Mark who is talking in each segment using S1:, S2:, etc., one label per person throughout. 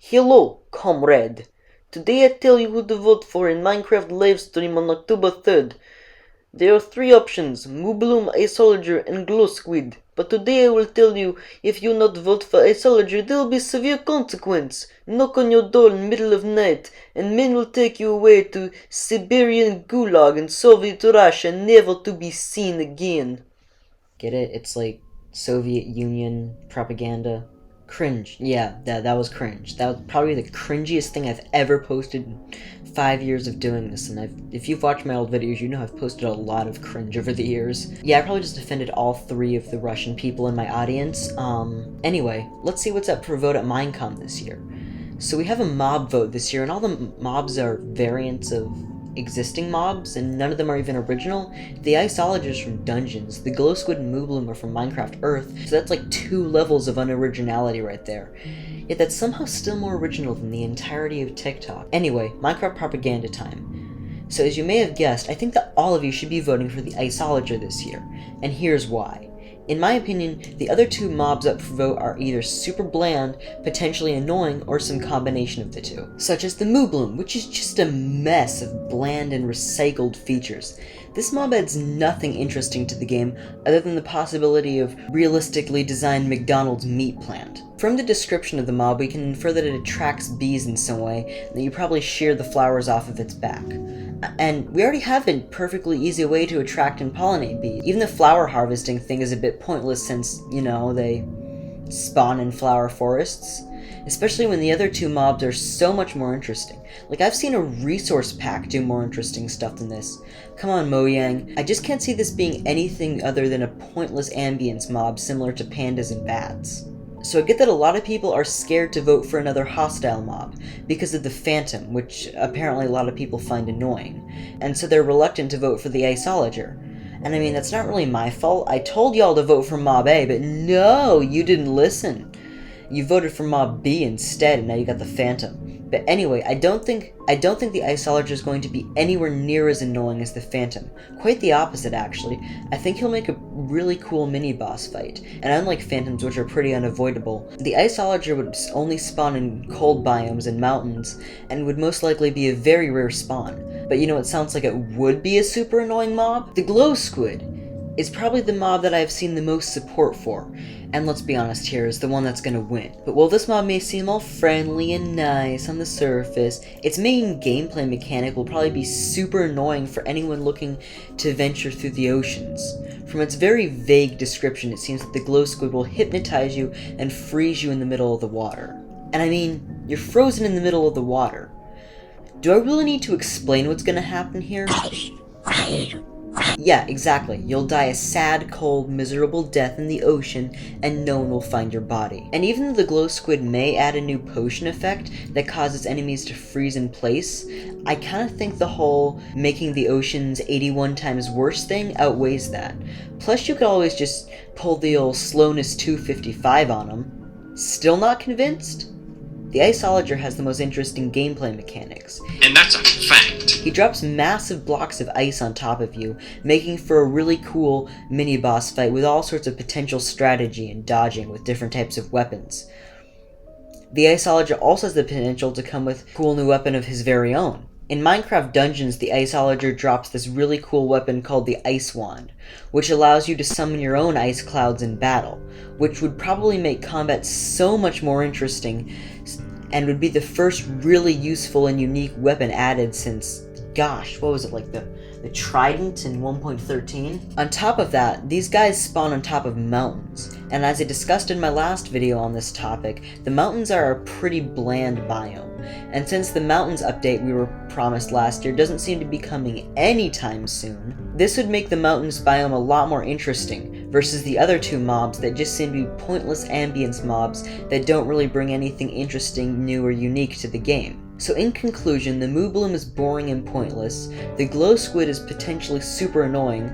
S1: Hello, comrade. Today I tell you who to vote for in Minecraft livestream on October 3rd. There are three options: Moo Bloom, Iceloger, and Squid. But today I will tell you, if you not vote for Iceloger, there will be severe consequence. Knock on your door in the middle of night, and men will take you away to Siberian Gulag in Soviet Russia, never to be seen again. Get it? It's like Soviet Union propaganda. Cringe. Yeah, that was cringe. That was probably the cringiest thing I've ever posted in 5 years of doing this, and if you've watched my old videos, you know I've posted a lot of cringe over the years. Yeah, I probably just offended all three of the Russian people in my audience. Anyway, let's see what's up for vote at Minecon this year. So we have a mob vote this year, and all the mobs are variants of existing mobs, and none of them are even original. The Iceloger is from Dungeons, the Squid and Moo Bloom are from Minecraft Earth, so that's like 2 levels of unoriginality right there. Yet that's somehow still more original than the entirety of TikTok. Anyway, Minecraft propaganda time. So as you may have guessed, I think that all of you should be voting for the Iceloger this year, and here's why. In my opinion, the other 2 mobs up for vote are either super bland, potentially annoying, or some combination of the 2. Such as the Moo Bloom, which is just a mess of bland and recycled features. This mob adds nothing interesting to the game other than the possibility of realistically designed McDonald's meat plant. From the description of the mob, we can infer that it attracts bees in some way, and that you probably shear the flowers off of its back. And we already have a perfectly easy way to attract and pollinate bees. Even the flower harvesting thing is a bit pointless since, you know, they spawn in flower forests. Especially when the other 2 mobs are so much more interesting. Like, I've seen a resource pack do more interesting stuff than this. Come on, Mojang. I just can't see this being anything other than a pointless ambience mob similar to pandas and bats. So I get that a lot of people are scared to vote for another hostile mob, because of the Phantom, which apparently a lot of people find annoying, and so they're reluctant to vote for the Iceloger. And I mean, that's not really my fault. I told y'all to vote for Mob A, but no, you didn't listen. You voted for Mob B instead, and now you got the Phantom. But anyway, I don't think the Iceloger is going to be anywhere near as annoying as the Phantom. Quite the opposite, actually. I think he'll make a really cool mini-boss fight, and unlike Phantoms, which are pretty unavoidable, the Iceloger would only spawn in cold biomes and mountains, and would most likely be a very rare spawn. But you know what sounds like it would be a super annoying mob? The Squid is probably the mob that I've seen the most support for, and let's be honest here, is the one that's gonna win. But while this mob may seem all friendly and nice on the surface, its main gameplay mechanic will probably be super annoying for anyone looking to venture through the oceans. From its very vague description, it seems that the Squid will hypnotize you and freeze you in the middle of the water. And I mean, you're frozen in the middle of the water. Do I really need to explain what's gonna happen here? Yeah, exactly. You'll die a sad, cold, miserable death in the ocean, and no one will find your body. And even though the Squid may add a new potion effect that causes enemies to freeze in place, I kinda think the whole making the oceans 81 times worse thing outweighs that. Plus, you could always just pull the old slowness 255 on them. Still not convinced? The Iceloger has the most interesting gameplay mechanics.
S2: And that's a fact.
S1: He drops massive blocks of ice on top of you, making for a really cool mini-boss fight with all sorts of potential strategy and dodging with different types of weapons. The Iceloger also has the potential to come with a cool new weapon of his very own. In Minecraft Dungeons, the Iceloger drops this really cool weapon called the Ice Wand, which allows you to summon your own ice clouds in battle, which would probably make combat so much more interesting, and would be the first really useful and unique weapon added since, gosh, what was it, like the Trident in 1.13? On top of that, these guys spawn on top of mountains, and as I discussed in my last video on this topic, the mountains are a pretty bland biome, and since the mountains update we were promised last year doesn't seem to be coming anytime soon, this would make the mountains biome a lot more interesting, versus the other 2 mobs that just seem to be pointless ambience mobs that don't really bring anything interesting, new, or unique to the game. So in conclusion, the Moo Bloom is boring and pointless, the Squid is potentially super annoying,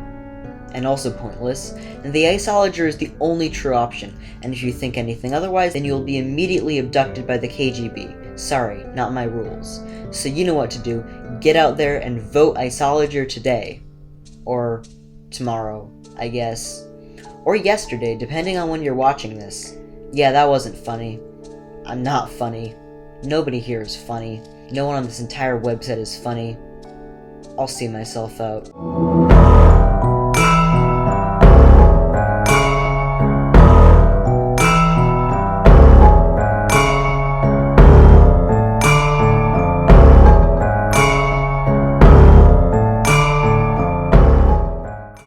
S1: and also pointless, and the Iceloger is the only true option, and if you think anything otherwise, then you'll be immediately abducted by the KGB. Sorry, not my rules. So you know what to do, get out there and vote Iceloger today. Or tomorrow, I guess. Or yesterday, depending on when you're watching this. Yeah, that wasn't funny. I'm not funny. Nobody here is funny. No one on this entire website is funny. I'll see myself out.